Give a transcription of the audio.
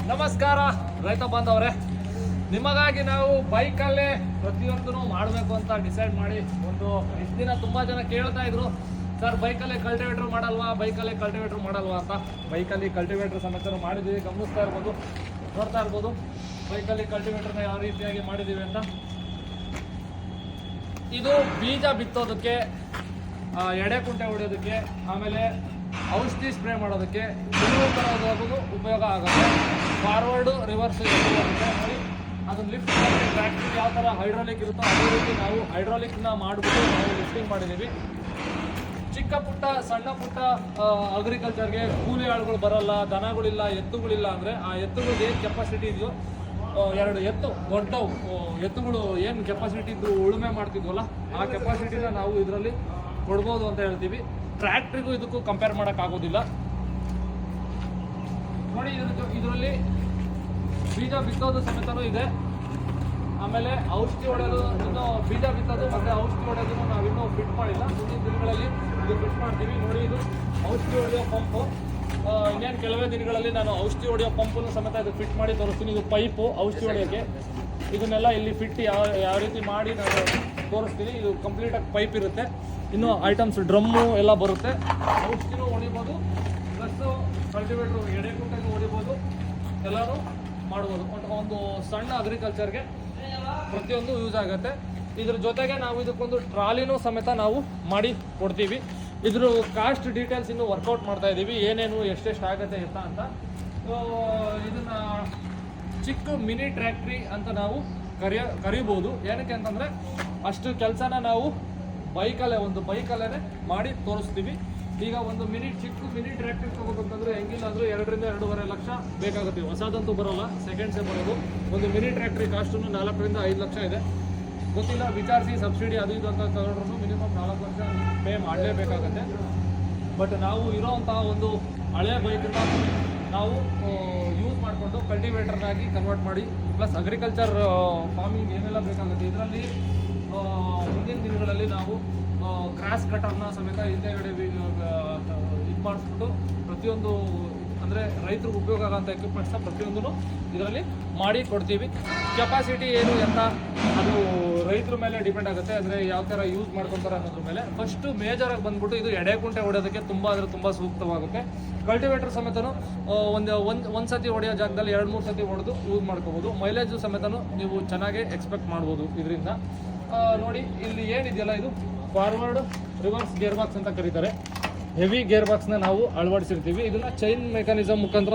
ನಮಸ್ಕಾರ ರೈತ ಬಾಂಧವರೇ, ನಿಮಗಾಗಿ ನಾವು ಬೈಕಲ್ಲೇ ಪ್ರತಿಯೊಂದನ್ನು ಮಾಡಬೇಕು ಅಂತ ಡಿಸೈಡ್ ಮಾಡಿ ಒಂದು ಇಷ್ಟು ದಿನ ತುಂಬ ಜನ ಕೇಳ್ತಾ ಇದ್ರು, ಸರ್ ಬೈಕಲ್ಲೇ ಕಲ್ಟಿವೇಟ್ರ್ ಮಾಡಲ್ವಾ ಅಂತ. ಬೈಕಲ್ಲಿ ಕಲ್ಟಿವೇಟ್ರ್ ಸಮೇತ ಮಾಡಿದ್ದೀವಿ, ಗಮನಿಸ್ತಾ ಇರ್ಬೋದು, ನೋಡ್ತಾ ಇರ್ಬೋದು ಬೈಕಲ್ಲಿ ಕಲ್ಟಿವೇಟ್ರನ್ನ ಯಾವ ರೀತಿಯಾಗಿ ಮಾಡಿದ್ದೀವಿ ಅಂತ. ಇದು ಬೀಜ ಬಿತ್ತೋದಕ್ಕೆ, ಎಡೆ ಕುಂಟೆ ಹೊಡೆಯೋದಕ್ಕೆ, ಆಮೇಲೆ ಔಷಧಿ ಸ್ಪ್ರೇ ಮಾಡೋದಕ್ಕೆ ತರೋದು ಉಪಯೋಗ ಆಗುತ್ತೆ. ಫಾರ್ವರ್ಡು ರಿವರ್ಸ್ ಆಗುತ್ತೆ. ನೋಡಿ ಅದನ್ನು ಲಿಫ್ಟ್ ಮಾಡಿ ಟ್ರ್ಯಾಕ್ಟರ್ ಯಾವ ಥರ ಹೈಡ್ರಾಲಿಕ್ ಇರುತ್ತೋ ಅದೇ ರೀತಿ ನಾವು ಹೈಡ್ರಾಲಿಕ್ನ ಮಾಡಿಬಿಟ್ಟು ನಾವು ಲಿಫ್ಟಿಂಗ್ ಮಾಡಿದ್ದೀವಿ. ಚಿಕ್ಕ ಪುಟ್ಟ ಸಣ್ಣ ಪುಟ್ಟ ಅಗ್ರಿಕಲ್ಚರ್ಗೆ ಕೂಲಿ ಆಳುಗಳು ಬರಲ್ಲ, ದನಗಳಿಲ್ಲ, ಎತ್ತುಗಳಿಲ್ಲ ಅಂದರೆ ಆ ಎತ್ತುಗಳಿಗೆ ಏನು ಕೆಪಾಸಿಟಿ ಇದೆಯೋ, 2 ಎತ್ತು ದೊಡ್ಡವು ಎತ್ತುಗಳು ಏನು ಕೆಪಾಸಿಟಿ ಇದ್ದು ಉಳುಮೆ ಮಾಡ್ತಿದ್ವಲ್ಲ ಆ ಕೆಪಾಸಿಟಿನ ನಾವು ಇದರಲ್ಲಿ ಕೊಡ್ಬೋದು ಅಂತ ಹೇಳ್ತೀವಿ. ಟ್ರ್ಯಾಕ್ಟ್ರಿಗೂ ಇದಕ್ಕೂ ಕಂಪೇರ್ ಮಾಡೋಕ್ಕಾಗೋದಿಲ್ಲ. ನೋಡಿ ಇದರಲ್ಲಿ ಬೀಜ ಬಿತ್ತೋದು ಸಮೇತನೂ ಇದೆ, ಆಮೇಲೆ ಔಷಧಿ ಹೊಡೆಯೋದು, ಇನ್ನು ಬೀಜ ಬಿತ್ತೋದು ಮತ್ತು ಔಷಧಿ ಹೊಡೆಯೋದನ್ನು ನಾವಿನ್ನೂ ಫಿಟ್ ಮಾಡಿಲ್ಲ. ಮುಂದಿನ ದಿನಗಳಲ್ಲಿ ಇದು ಫಿಟ್ ಮಾಡ್ತೀವಿ. ನೋಡಿ ಇದು ಔಷಧಿ ಹೊಡೆಯೋ ಪಂಪು. ಇನ್ನೇನು ಕೆಲವೇ ದಿನಗಳಲ್ಲಿ ನಾನು ಔಷಧಿ ಹೊಡೆಯೋ ಪಂಪನ್ನು ಸಮೇತ ಇದು ಫಿಟ್ ಮಾಡಿ ತೋರಿಸ್ತೀನಿ. ಇದು ಪೈಪು ಔಷಧಿ ಹೊಡೆಯೋಕ್ಕೆ, ಇದನ್ನೆಲ್ಲ ಇಲ್ಲಿ ಫಿಟ್ ಯಾವ ರೀತಿ ಮಾಡಿ ನಾನು ತೋರಿಸ್ತೀನಿ. ಇದು ಕಂಪ್ಲೀಟಾಗಿ ಪೈಪ್ ಇರುತ್ತೆ, ಇನ್ನು ಐಟಮ್ಸ್ ಡ್ರಮ್ಮು ಎಲ್ಲ ಬರುತ್ತೆ. ಔಷಧಿನೂ ಹೊಡಿಬೋದು, ಪ್ಲಸ್ಸು ಕಲ್ಟಿವೇಟ್ರು ಎಡೆ ಕುಂಟೆನೂ ಹೊಡಿಬೋದು, ಎಲ್ಲನೂ ಮಾಡ್ಬೋದು. ಒಂದು ಸಣ್ಣ ಅಗ್ರಿಕಲ್ಚರ್ಗೆ ಪ್ರತಿಯೊಂದು ಯೂಸ್ ಆಗುತ್ತೆ. ಇದ್ರ ಜೊತೆಗೆ ನಾವು ಇದಕ್ಕೊಂದು ಟ್ರಾಲಿನೂ ಸಮೇತ ನಾವು ಮಾಡಿ ಕೊಡ್ತೀವಿ. ಇದ್ರ ಕಾಸ್ಟ್ ಡೀಟೇಲ್ಸ್ ಇನ್ನೂ ವರ್ಕೌಟ್ ಮಾಡ್ತಾ ಇದ್ದೀವಿ, ಏನೇನು ಎಷ್ಟೆಷ್ಟು ಆಗುತ್ತೆ ಅಂತ. ಇದನ್ನು ಚಿಕ್ಕ ಮಿನಿ ಟ್ರ್ಯಾಕ್ಟ್ರಿ ಅಂತ ನಾವು ಕರಿಬೋದು. ಏನಕ್ಕೆ ಅಂತಂದರೆ ಅಷ್ಟು ಕೆಲಸನ ನಾವು ಒಂದು ಬೈಕಲ್ಲೇ ಮಾಡಿ ತೋರಿಸ್ತೀವಿ. ಈಗ ಒಂದು ಚಿಕ್ಕ ಮಿನಿ ಟ್ರ್ಯಾಕ್ಟರ್ ತೊಗೋಬೇಕಂದ್ರೆ ಹೆಂಗಿಲ್ಲ ಅಂದರೂ 2 ರಿಂದ 2.5 ಲಕ್ಷ ಬೇಕಾಗುತ್ತೆ. ಹೊಸದಂತೂ ಬರೋಲ್ಲ, ಸೆಕೆಂಡ್ಸೇ ಬರೋದು. ಒಂದು ಮಿನಿ ಟ್ರ್ಯಾಕ್ಟ್ರಿ ಕಾಸ್ಟು 4 ರಿಂದ 5 ಲಕ್ಷ ಇದೆ. ಗೊತ್ತಿಲ್ಲ, ವಿಚಾರಿಸಿ ಸಬ್ಸಿಡಿ ಅದು ಇದು ಅಂತ ತಗೊಂಡ್ರು ಮಿನಿಮಮ್ 4 ಲಕ್ಷ ಪೇ ಮಾಡಲೇಬೇಕಾಗತ್ತೆ. ಬಟ್ ನಾವು ಇರೋವಂತಹ ಒಂದು ಹಳೆಯ ಬೈಕನ್ನ ನಾವು ಯೂಸ್ ಮಾಡಿಕೊಂಡು ಕಲ್ಟಿವೇಟರ್ನಾಗಿ ಕನ್ವರ್ಟ್ ಮಾಡಿ, ಪ್ಲಸ್ ಅಗ್ರಿಕಲ್ಚರ್ ಫಾರ್ಮಿಂಗ್ ಏನೆಲ್ಲ ಬೇಕಾಗುತ್ತೆ ಇದರಲ್ಲಿ ಮುಂದಿನ ದಿನಗಳಲ್ಲಿ ನಾವು ಗ್ರಾಸ್ ಕಟರ್ನ ಸಮೇತ ಹಿಂದೆಗಡೆ ಇದು ಮಾಡಿಸ್ಬಿಟ್ಟು ಪ್ರತಿಯೊಂದು ಅಂದರೆ ರೈತರಿಗೆ ಉಪಯೋಗ ಆಗೋಂಥ ಎಕ್ವಿಪ್ಮೆಂಟ್ಸ್ನ ಪ್ರತಿಯೊಂದೂ ಇದರಲ್ಲಿ ಮಾಡಿ ಕೊಡ್ತೀವಿ. ಕೆಪಾಸಿಟಿ ಏನು ಅಂತ ಅದು ರೈತರ ಮೇಲೆ ಡಿಪೆಂಡ್ ಆಗುತ್ತೆ, ಅಂದರೆ ಯಾವ ಥರ ಯೂಸ್ ಮಾಡ್ಕೊತಾರೆ ಅನ್ನೋದ್ರ ಮೇಲೆ. ಫಸ್ಟು ಮೇಜರಾಗಿ ಬಂದ್ಬಿಟ್ಟು ಇದು ಎಡೆ ಕುಂಟೆ ಹೊಡೆಯೋದಕ್ಕೆ ತುಂಬ ಸೂಕ್ತವಾಗುತ್ತೆ. ಕಲ್ಟಿವೇಟರ್ ಸಮೇತನು ಒಂದು ಸತಿ ಹೊಡೆಯೋ ಜಾಗದಲ್ಲಿ 2-3 ಸತಿ ಹೊಡೆದು ಯೂಸ್ ಮಾಡ್ಕೋಬೋದು. ಮೈಲೇಜು ಸಮೇತನು ನೀವು ಚೆನ್ನಾಗೇ ಎಕ್ಸ್ಪೆಕ್ಟ್ ಮಾಡ್ಬೋದು ಇದರಿಂದ. ನೋಡಿ ಇಲ್ಲಿ ಏನಿದೆಯಲ್ಲ, ಇದು ಫಾರ್ವರ್ಡ್ ರಿವರ್ಸ್ ಗೇರ್ ಬಾಕ್ಸ್ ಅಂತ ಕರೀತಾರೆ. ಹೆವಿ ಗೇರ್ ಬಾಕ್ಸ್ನ ನಾವು ಅಳವಡಿಸಿರ್ತೀವಿ. ಇದನ್ನು ಚೈನ್ ಮೆಕ್ಯಾನಿಸಮ್ ಮುಖಾಂತರ